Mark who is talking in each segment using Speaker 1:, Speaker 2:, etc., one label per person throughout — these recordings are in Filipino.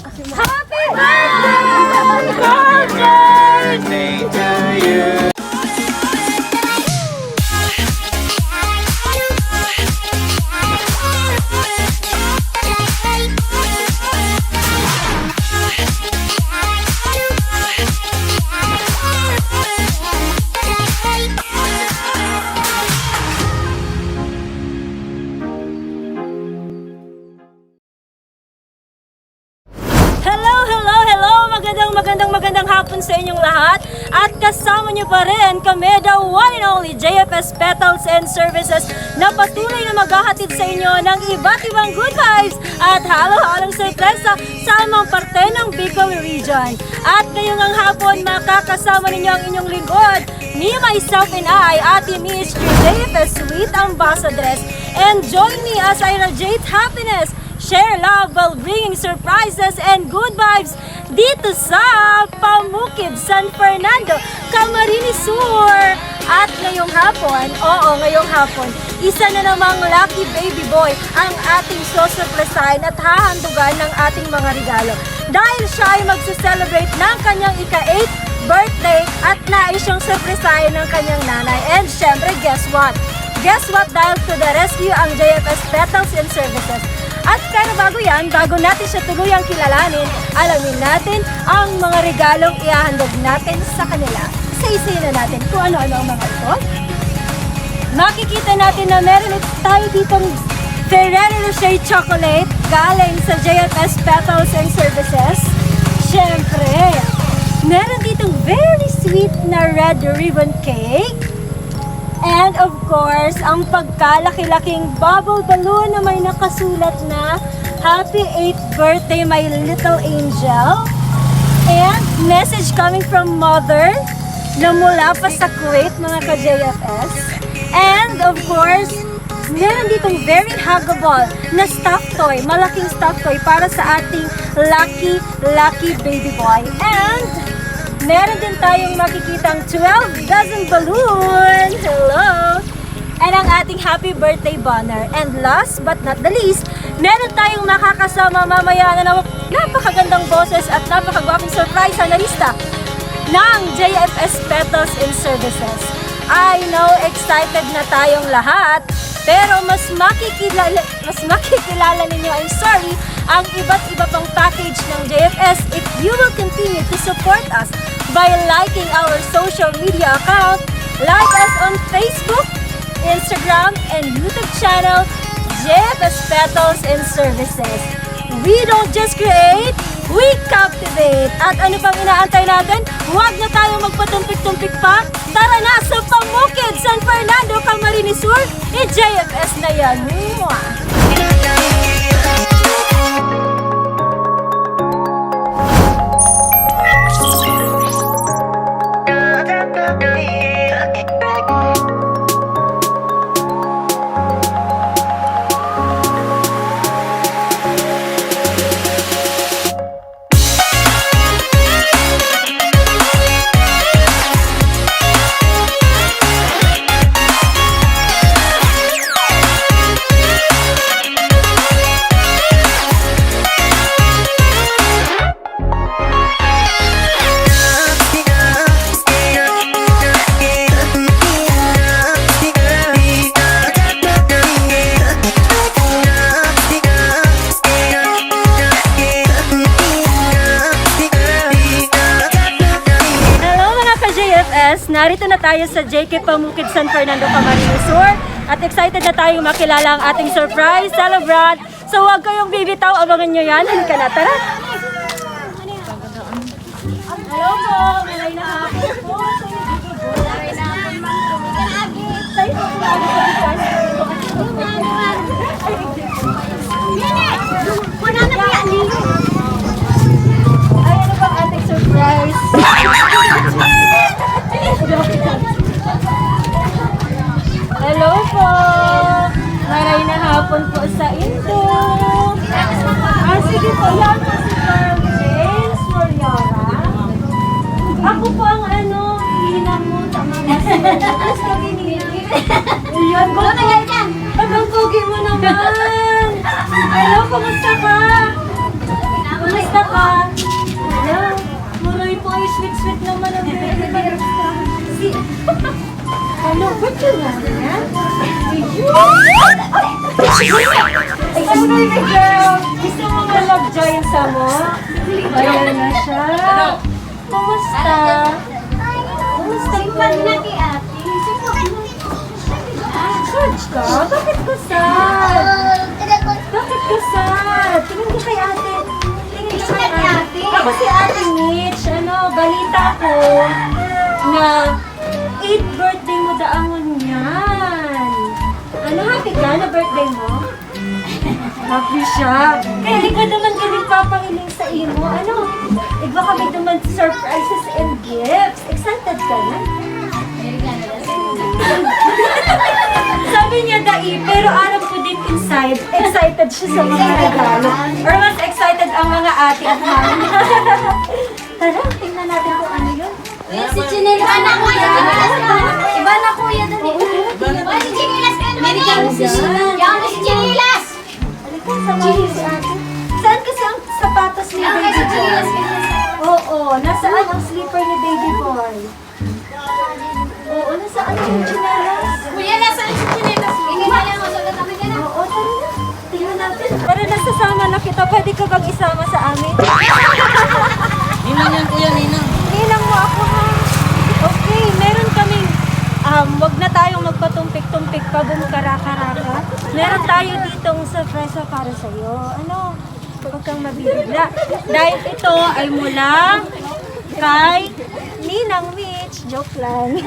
Speaker 1: Happy birthday to you! Magandang hapon sa inyong lahat at kasama niyo pa rin kami, the one and only JFS Petals and Services na patuloy na maghahatid sa inyo ng iba't ibang good vibes at halo-halong sorpresa sa amang parte ng Bicol Region. At ngayong hapon makakasama ninyo ang inyong lingkod, me, myself and I, Ate Miss, your JFS Sweet Ambassadress, and join me as I radiate happiness, share love while bringing surprises and good vibes dito sa Pamukid, San Fernando, Camarines Sur. At ngayong hapon, isa na namang lucky baby boy ang ating susurpresahin at hahandugan ng ating mga regalo. Dahil siya ay magse-celebrate ng kanyang ika-8th birthday at nais siyang surpresahin ng kanyang nanay. And syempre, guess what? Dahil to the rescue ang JFS Petals and Services. At pero bago natin siya tuluyang kilalanin, alamin natin ang mga regalong ihahandog natin sa kanila. Isa-isayin na natin kung ano-ano ang mga ito. Makikita natin na meron tayo ditong Ferrero Rocher chocolate galing sa JFS Petals and Services. Siyempre, meron ditong very sweet na red ribbon cake. And of course, ang pagkalaki-laking bubble balloon na may nakasulat na Happy 8th Birthday, my little angel. And message coming from mother na mula pa sa Kuwait, mga ka-JFS. And of course, meron ditong very huggable na stuffed toy, malaking stuffed toy para sa ating lucky baby boy. And meron din tayong makikitang 12 dozen balloon. Hello! And ang ating happy birthday banner. And last but not the least, meron tayong makakasama mamaya na napakagandang boses at napakagwaping surprise na lista ng JFS Petals and Services. I know, excited na tayong lahat, pero mas makikilala ninyo, I'm sorry, ang iba't iba pang package ng JFS if you will continue to support us by liking our social media account. Like us on Facebook, Instagram, and YouTube channel, JFS Petals and Services. We don't just create, we captivate. At ano pang inaantay natin? Huwag na tayong magpatumpik-tumpik pa. Tara na sa Pamukid, San Fernando, Camarines Sur. JFS na yan. Narito na tayo sa JK Pamukid, San Fernando, Camarines Sur. At excited na tayong makilala ang ating surprise celebrant. So huwag kayong bibitaw, abangan nyo yan. Halika na, tara! Hello po! Malay na hapon po! Malay na hapon, ma'am! Tayo po po lagi sa bigas. Wala na po yan! Ay, ano ba ang ating surprise? Hello po! Maray na hapon po sa Indo. Sige po, yan po si Carl James Moriara. Ako po ang hinang mo, tama ba? Mas kaginigit. Ayan, ang pogi mo naman. Hello, kumusta ka? sweet-sweet naman ang baby. Si... Ano, ba't yun nga? Ay, baby girl! Gusto mo ma-love giant sa mo? Ayan na siya. Kumusta? Kumusta po? George ka? Bakit ka sad? Bakit ka sad? Tingin ka kay ate. Tingin ka kay ate. Ako si Ate Mitch. Ano, balita ko na 8th birthday mo daangon yan. Ano, happy ka na birthday mo? Happy siya. Kaya di ka naman kami papangiling sa imo. Ano, iba kami naman surprises and gifts. Excited ka na? Sabi niya dai, pero alam ko deep inside, excited siya sa mga regalo. Or mas excited ang mga ate at mami. Tara, tingnan natin kung ano yun.
Speaker 2: Si Chinelas. Iba na kuya. Iba na kuya. Si Chinelas ka naman eh. Yan mo si Chinelas.
Speaker 1: Halika, samahin si ate. Saan kasi ang sapatos ni
Speaker 2: Yan
Speaker 1: baby
Speaker 2: si
Speaker 1: boy?
Speaker 2: Chinelas.
Speaker 1: Oo, nasaan ang slipper ni baby boy? Oo, nasaan yung chinelas?
Speaker 2: Kuya, nasaan si Chinelas? Hindi na yan. Masulat kami ka na.
Speaker 1: Oo, tara na. Tingnan natin. Para nasasama na kita, pwede ka bang isama sa amin?
Speaker 3: Ninang yan kuya, ninang.
Speaker 1: Ninang mo ako ha. Okay, meron kaming, wag na tayong magpatumpik-tumpik pa bumukaraka-raka. Meron tayo ditong surprise para sa'yo. Ano? Huwag kang mabibigla. Dahil ito ay mula kay Ninang Mitch. Joke lang.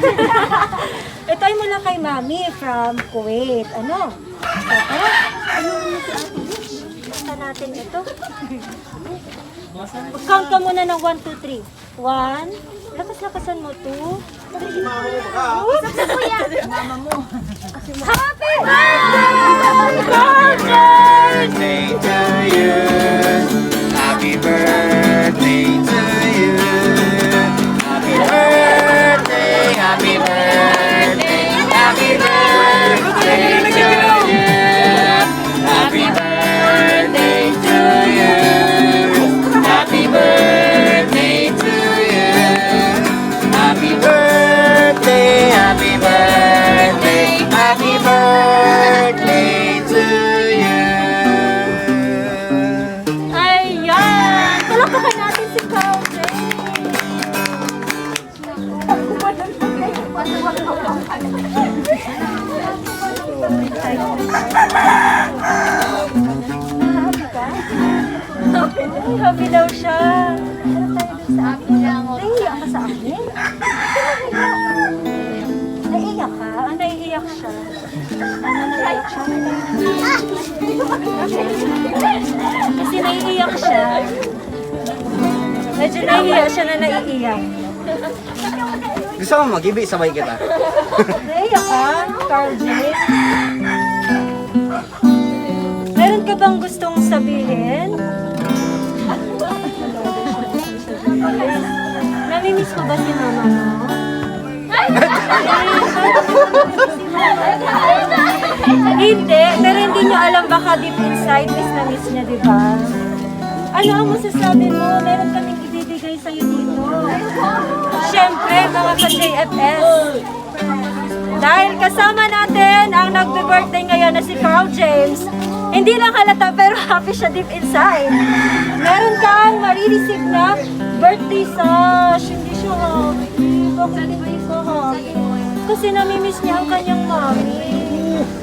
Speaker 1: Ito ay mula kay Mami from Kuwait. Ano? Tara. Ano na si Ate Mitch? Basta natin ito. Count ka muna ng 1, 2, 3. 1. Lakas-lakasan mo. 2. 3.
Speaker 2: Mama mo.
Speaker 1: Happy birthday!
Speaker 4: Birthday to you. Happy birthday to you. Happy birthday, happy birthday, happy birthday to you. Happy birthday to you. Happy birthday to you. Happy birthday, happy birthday, happy birthday to you.
Speaker 1: Ayan! Palakpakan natin si Carl James. Happy ka? Happy daw siya. Naiiyak ka sa akin? Naiiyak ka? Ah, naiiyak siya. Ano, naiiyak siya? Kasi naiiyak siya. Medyo naiiyak siya na naiiyak.
Speaker 4: Gusto mo mag-ibig, sabay kita.
Speaker 1: Naiiyak ka, Carl J? Meron ka bang gustong sabihin? Namimiss mo ba si mama mo? Hindi, pero hindi niyo alam baka deep inside miss na miss niya, di ba? Ano ang masasabi mo? Meron kaming ibibigay sa'yo dito. Siyempre, mga ka-JFS. Dahil kasama natin ang nagbe-birthday ngayon na si Carl James, hindi lang halata pero happy siya deep inside. Meron kang marireceive na birthday sash. Hindi siya happy. Bakit hindi ka happy? Kasi namimiss niya ang kanyang mami.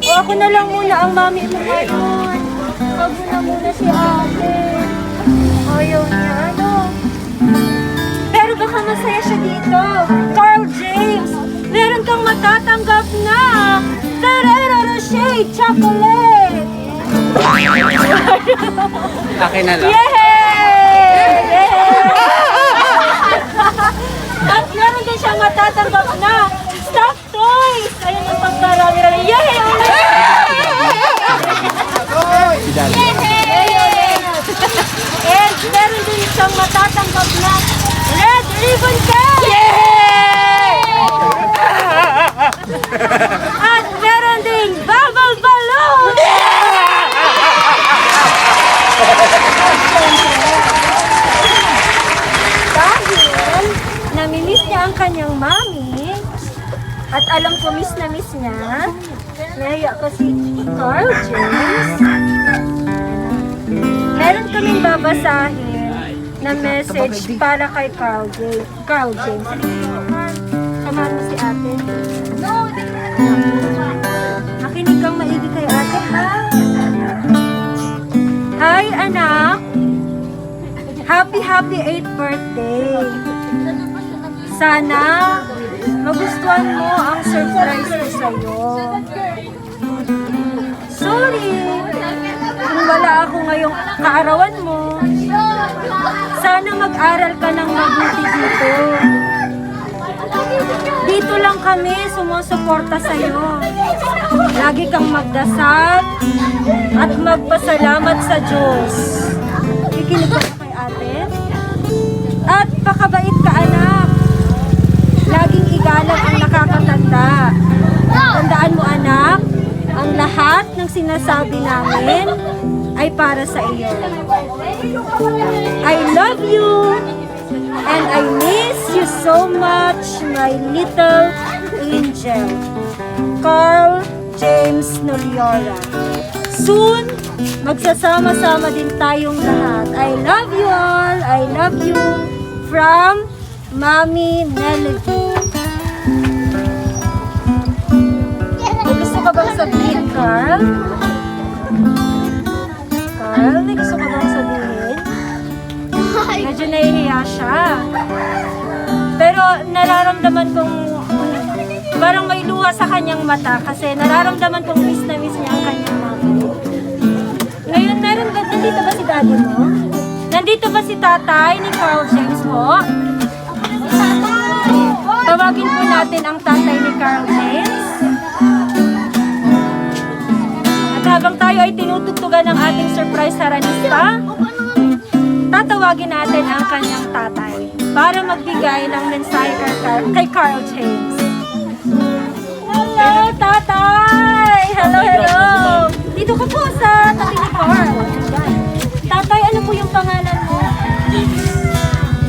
Speaker 1: O ako na lang muna ang mami mo ngayon. Huwag mo na muna si ate. Ayaw niya, ano? Pero baka masaya siya dito. Carl James, meron kang matatanggap na Ferrero Rocher Chocolate.
Speaker 4: Akin na lang.
Speaker 1: Yay! At meron din siyang matatanggap na stuffed toys. Ayun yung pagkarami-rami. Yay! And meron din siyang matatanggap na red ribbon cake! Yay! At meron din bubble balloon! At alam ko, miss na miss niya. Nahiya ko si Carl James. Meron kaming babasahin na message para kay Carl James. Carl James. Samahan mo si ate. Nakinig kang maigi kay ate, ha? Hi, anak. Happy 8th birthday. Sana magustuhan mo ang surprise ko sa'yo. Sorry kung wala ako ngayong kaarawan mo. Sana mag-aral ka ng mabuti dito. Dito lang kami sumusuporta sa'yo. Lagi kang magdasal at magpasalamat sa Diyos. Kikinig ka kay ate. At pakabait ka, anak. Laging igalang ang nakakatanda. Tandaan mo, anak, ang lahat ng sinasabi namin ay para sa iyo. I love you and I miss you so much, my little angel. Carl James Noliora. Soon, magsasama-sama din tayong lahat. I love you all. I love you. From Mami Melody. May gusto ka bang sabihin, Carl? Carl, may gusto ka bang sabihin? Medyo nahihiya siya. Pero nararamdaman kong parang may luha sa kanyang mata kasi nararamdaman kong miss na miss niya ang kanyang mami. Ngayon, nandito ba si daddy mo? Nandito ba si tatay ni Carl James mo? Tawagin po natin ang tatay ni Carl James. At habang tayo ay tinutugtugan ng ating surprise saranista, tatawagin natin ang kanyang tatay para magbigay ng mensahe kay Carl James. Hello, tatay! Hello, hello! Dito ka po sa tabi ni Carl. Tatay, ano po yung pangalan mo?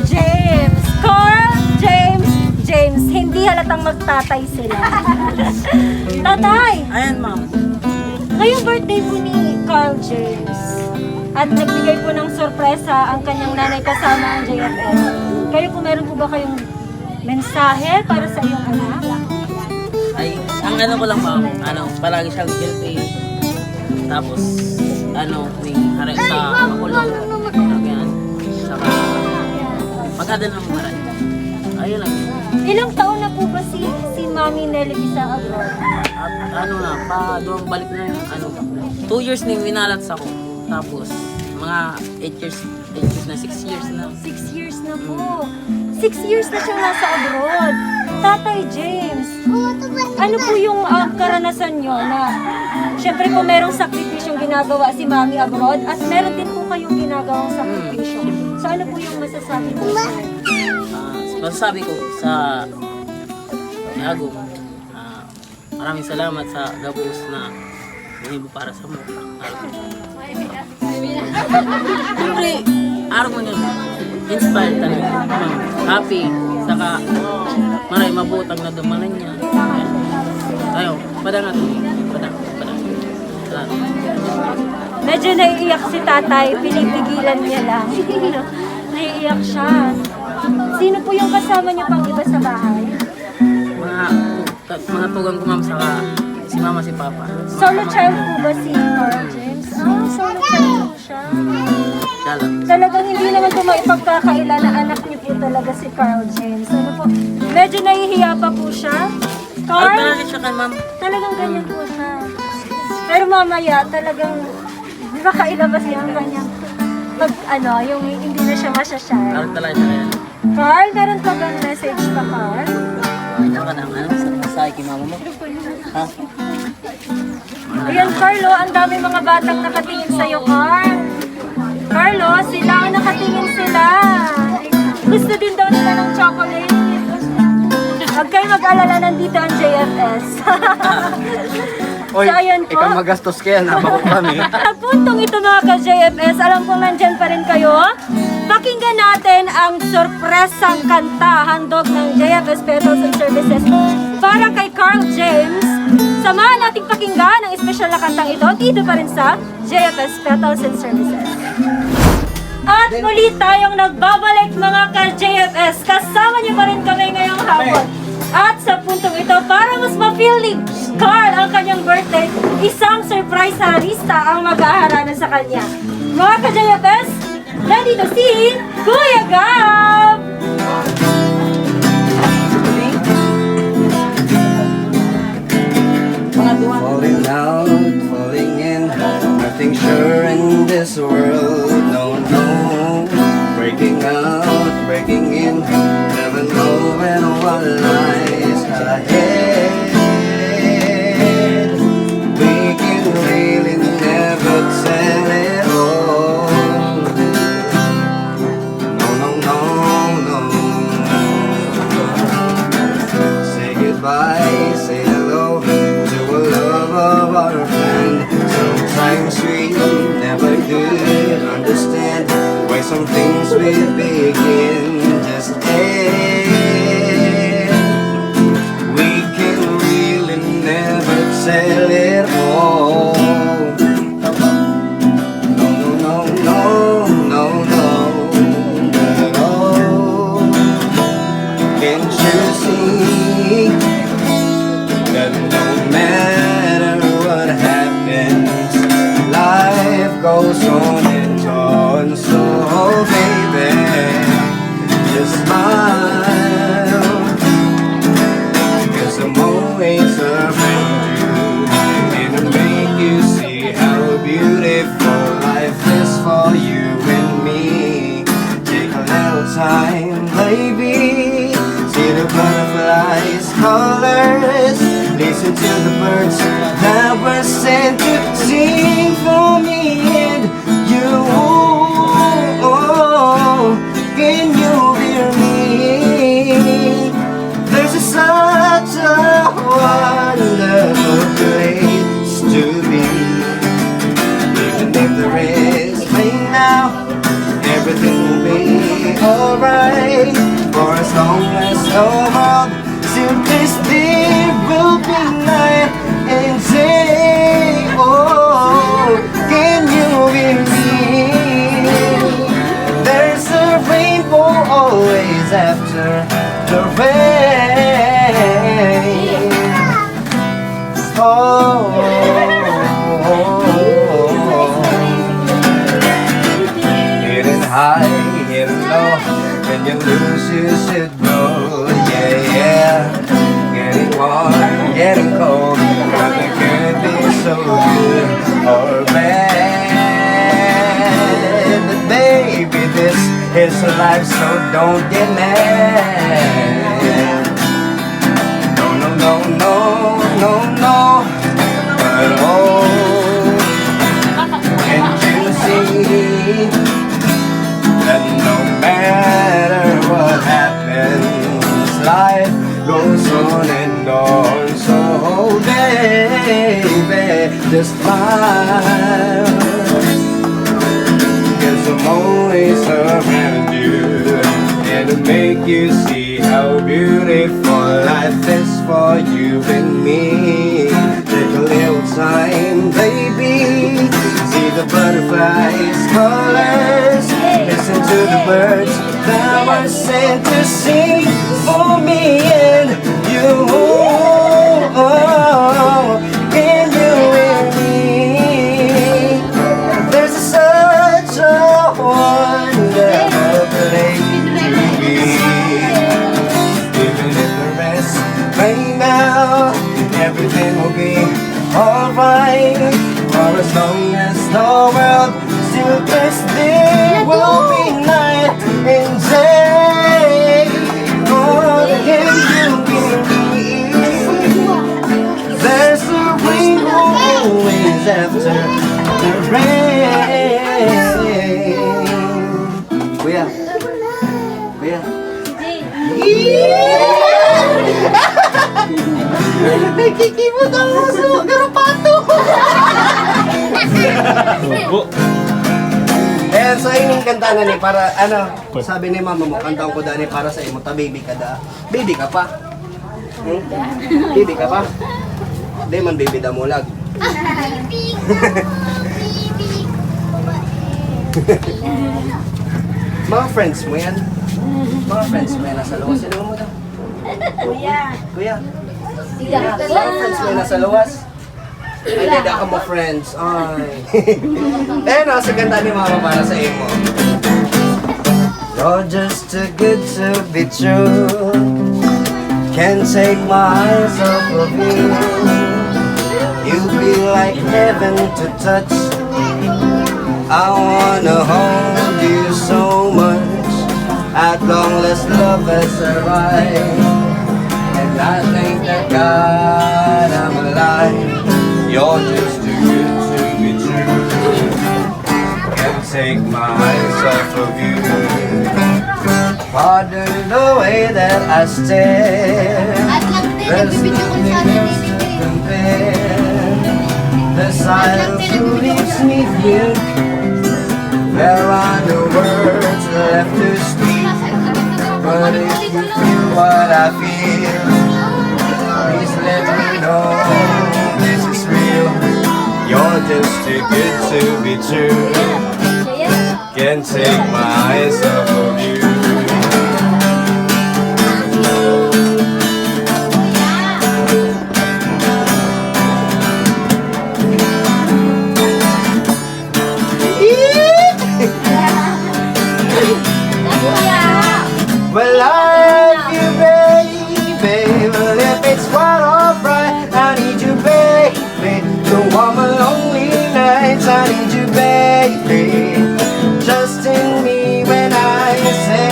Speaker 1: James. Carl, James. Hindi halatang magtatay sila. Tatay!
Speaker 3: Ayan, ma'am.
Speaker 1: Ngayong birthday po ni Carl James. At nagbigay po ng sorpresa ang kanyang nanay kasama ang JFS. Kayo po, meron po ba kayong mensahe para sa iyong anak?
Speaker 3: Ay, ang ano ko lang, ma'am, palagi siyang guilty. Tapos, may harap sa makulong. Ganyan. Saka, magkadal ng maray. Ayun lang.
Speaker 1: Ilang taon na po ba si Mami Nelly sa abroad?
Speaker 3: At doon balik na yun. 2 years na winalat ako. Tapos, mga 8 years na, 6 years na.
Speaker 1: 6 years na po. 6 years na siyang nasa abroad. Tatay James, ano po yung karanasan nyo na syempre po merong sakripisyong ginagawa si Mami abroad at meron din po kayong ginagawang sakripisyo. So ano po yung masasabi mo?
Speaker 3: Masasabi ko sa Iago, maraming salamat sa gabos na hinibo para sa mo. Siyempre, araw mo yun, inspired talaga. Happy, saka maray mabutang na dumanan niya. Ayaw, padang natin. Padang.
Speaker 1: Medyo naiiyak si tatay, pinipigilan niya lang. Naiiyak siya. Sino po yung kasama niyo pang iba sa bahay?
Speaker 3: Mga tugang ko, ma'am, saka si mama, si papa.
Speaker 1: Solo child po ba si Carl James? Solo child po siya.
Speaker 3: Siya lang.
Speaker 1: Talagang hindi naman po maipagkakaila na anak niyo po talaga si Carl James. Ano po? Medyo nahihiya pa po siya. Carl?
Speaker 3: Talaga siya kan, ma'am.
Speaker 1: Talagang ganyan po siya. Pero mamaya, talagang di ba kailabas niya ang kanyang yung hindi na siya masyashare.
Speaker 3: Araw talaga siya yan.
Speaker 1: Carl, meron ka bang message pa, Carl?
Speaker 3: Ano ka nang sa kay mama mo? Ha?
Speaker 1: Ayan, Carlo, ang dami mga batang nakatingin sa'yo, Carl. Carlo, sila ang nakatingin sila. Gusto din daw nila ng chocolate. Huwag kayo mag-alala, nandito ang JFS.
Speaker 4: Oy,
Speaker 1: So, ayan po.
Speaker 4: ikaw magastos kaya nabako kami.
Speaker 1: Sa puntong ito mga ka-JFS, alam kong nandyan pa rin kayo. Pakinggan natin ang sorpresang kanta handog ng JFS Petals and Services para kay Carl James. Samahan nating pakinggan ang espesyal na kantang ito dito pa rin sa JFS Petals and Services. At muli tayong nagbabalik mga ka-JFS. Kasama niyo pa rin kami ngayong hapon. At sa puntong ito, para mas ma-feel ni Carl ang kanyang birthday, isang surprise na lista ang mag-aharana sa kanya. Mga ka-JFS, ready to see Kuya Gab!
Speaker 4: Falling out, falling in, nothing sure in this world, no, no. Breaking out, breaking in, never knowing what lies ahead. We can really never tell it all. No, no, no, no. Say goodbye, say hello to a love of our friend. Sometimes we never could understand why some things we begin just end. We can really never tell it all. No, no, no, no, no, no. Can't you see that no matter what happens, life goes on and on. So baby, just smile, 'cause I'm always around you, and to make you see how beautiful life is for you and me. Take a little time, baby, see the butterflies, colors, listen to the birds that were sent to sing for me and you. Oh, can you hear me? There's such a wonderful place to be. Even if there is rain now, everything will be alright. For as long as the world still this, there will be night and day. Oh, can you hear me? There's a rainbow always after the rain. Oh, hitting high, hitting low, when you lose you should go. Yeah, yeah. Getting warm, getting cold, nothing could be so good or bad. But baby, this is life, so don't get mad. No, no, no, no, no, no. But oh, can't you see that no matter what happens, life goes on and on. So baby, just smile, 'cause I'm always around you, and to make you see how beautiful life is for you and me. Take a little time, baby, see the butterflies, colors, listen to the birds that were sent to sing for me and you. Oh, can you hear me? There's such a wonderful place to be. Even if the rest rain now, everything will be alright. For as long as the world still twists, there will be night and day. Oh, can you hear me? There's a rainbow always after the rain. Kuya. Kuya. Nakikimot ang uso. Pero pato. Eh, so yung kanta na ni para ano, sabi ni mama mo, kantaon ko dani para sa imo, ta baby ka da. Baby ka pa? Hmm? Baby ka pa? Di man baby da mulag. Mga friends mo yan? Mga friends mo yan nasa luwas. Sino mo daw? Kuya. Kuya. Mga friends mo yan nasa luwas? Ay, hindi ka mo friends. Ay. Eh, nasa ganda ni mama para sa imo. You're just too good to be true. Can't take my eyes off of you. You be like heaven to touch. I wanna hold you so much. At long last love has arrived. And I think that God I'm alive. You're just too good to be true. Can't take my eyes off of you. Pardon the way that I stare. There's nothing else to compare. The silence who leaves me mute. There are no words left to speak. But if you feel what I feel, please let me know this is real. You're just too good to be true. Can't take my eyes off of you. Well, I love you, baby. Well, if it's quite alright, I need you, baby. Don't want my lonely nights, I need you, baby. Just in me when I say,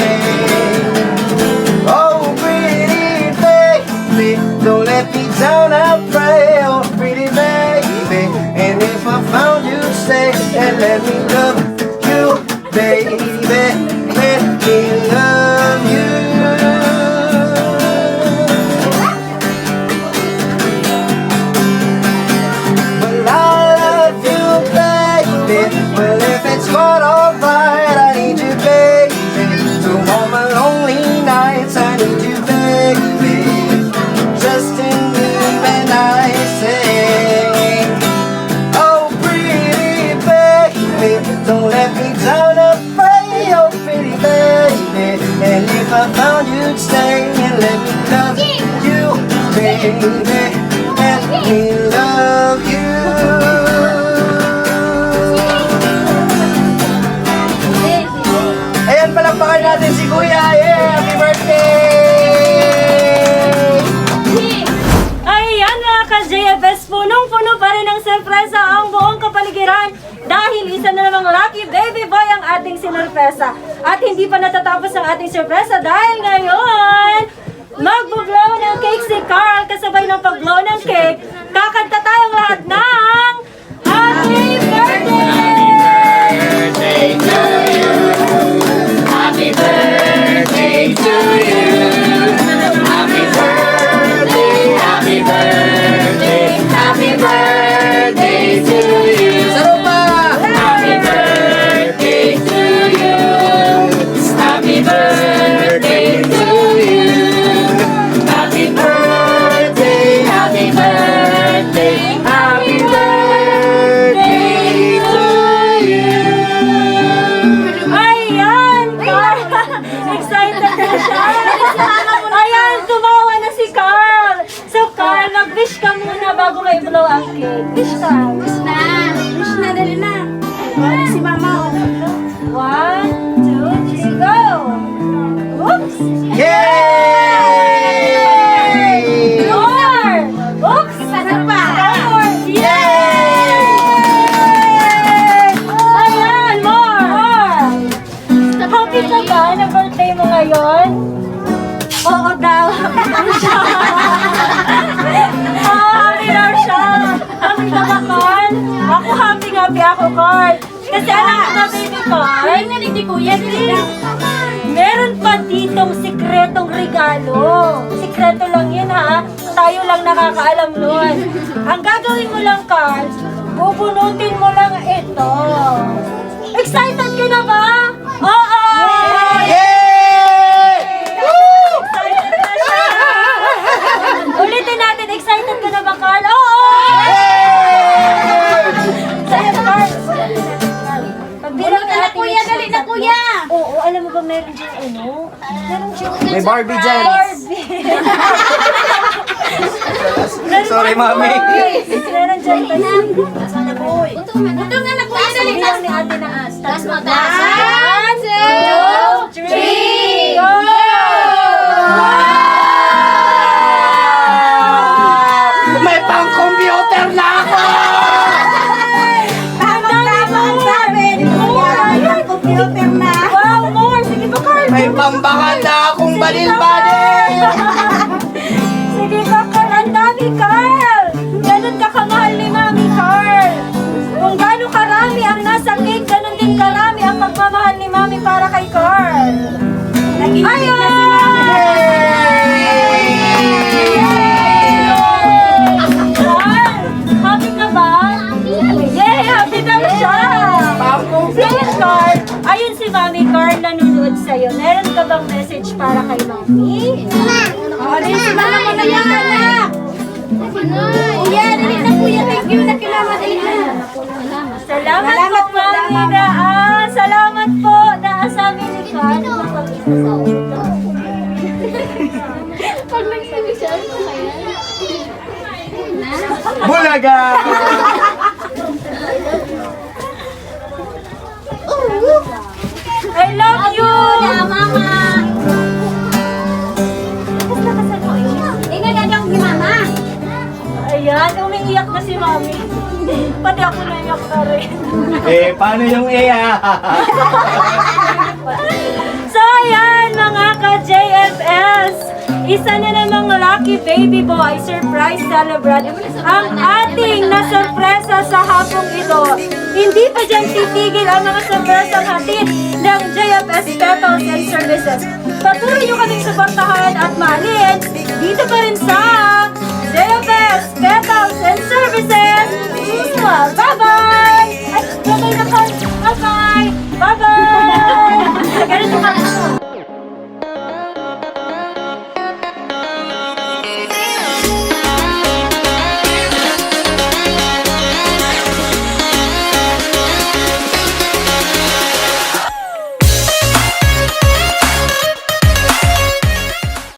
Speaker 4: oh, pretty baby, don't let me down, I pray. Oh, pretty baby, and if I found you, stay and let me love you, baby. Let me love you. Well, I love you, baby. Well, if it's quite alright, I need you, baby. To all my lonely nights, I need you, baby. Just in me when I say, oh, pretty baby, don't let me down, I pray, oh, pretty baby. And if I found you'd stay and let me love you, baby. Let me love you. Ayan, palakpakan natin si Kuya. Yeah, happy birthday!
Speaker 1: Ayan mga ka-JFS, punong-puno pa rin ang sorpresa ang buong kapaligiran dahil isa na namang lucky baby boy ang ating sinurpresa. At hindi pa natatapos ang ating sorpresa dahil ngayon, magbo-blow ng cake si Carl kasabay ng pag-blow ng cake. Kakanta tayong lahat ng Happy Birthday!
Speaker 2: Happy birthday to you. Happy birthday, happy birthday, happy birthday to you. Happy birthday to you. Happy birthday to you. Happy birthday, happy birthday, happy birthday to you.
Speaker 1: Ayan, Carl! Excited na siya! Ayan, tumawa na si Carl! So Carl, mag-wish ka muna bago may blow ang cake. Wish ka! Wish na! Wish na, dali na! Si Mama. 1, 2, 3, go! Oops!
Speaker 4: Yay!
Speaker 1: More! Oops! Ano pa? More! Yay! Ayan, more! Happy ka ba na birthday mo ngayon? Oo daw. Happy siya. Happy daw siya. Happy ka ba, Carl? Ako happy ako, Carl. Kasi alam ko na, baby Carl. Ay, narinig ni Kuya. Meron pa dito itong sikretong regalo. Sikreto lang yun ha. Tayo lang nakakaalam nun. Ang gagawin mo lang, Carl, bubunutin mo lang ito. Excited ka na ba? Oo! Excited na siya. Ulitin natin, excited ka na ba, Carl? Oo! Sa'yo, Carl. Pagbilang
Speaker 2: Dali na, kuya, dali na, kuya.
Speaker 1: Oo, alam mo ba meron dyan ano? Meron dyan
Speaker 4: May Barbie dyan.
Speaker 1: Barbie.
Speaker 4: Sorry, mami.
Speaker 1: Meron dyan kasi.
Speaker 2: Butong na, kuya, dali.
Speaker 1: Bilang ni ate ng
Speaker 2: Taas mo,
Speaker 1: tatlo.
Speaker 2: taas.
Speaker 1: 1, 2, 3, go!
Speaker 4: May pang-computer na ako!
Speaker 1: Computer na. Wow, more! Sige pa, Carl.
Speaker 4: May pambangan na akong balil-balil!
Speaker 1: Sige pa, Carl. Ang dami, Carl. Ganun ka kamahal ni Mami, Carl. Kung gano'ng karami ang nasa cake, ganun din karami ang pagmamahal ni Mami para kay Carl. Ayun! Carl, happy ka ba? Yay! Happy daw siya! Sige, Carl. Ayun si Mami Carl nanonood sa'yo. Meron ka bang message para kay Mami? Ayun si Mami mo na yan, anak!
Speaker 2: Kuya, dali na, kuya. Thank you na kilama, dali na.
Speaker 1: Salamat po, Mami Daan. Salamat po. Naasabi ni Carl.
Speaker 2: Pag nagsabi siya, ano kaya?
Speaker 4: Bulaga!
Speaker 1: I love you!
Speaker 2: Mama. Tingnan na daw si mama.
Speaker 1: Ayan, umiiyak na si Mami. Pati ako naiyak na rin.
Speaker 4: Eh, paano yung EA?
Speaker 1: So ayan mga ka-JFS, isa na namang lucky baby boy surprise celebrant ang ating nasurpresa sa hapong ito. Hindi pa dyan titigil ang mga surpresang hatid ng JFS Petals and Services. Patuloy nyo kaming suportahan at mahalin dito pa rin sa JFS Petals and Services.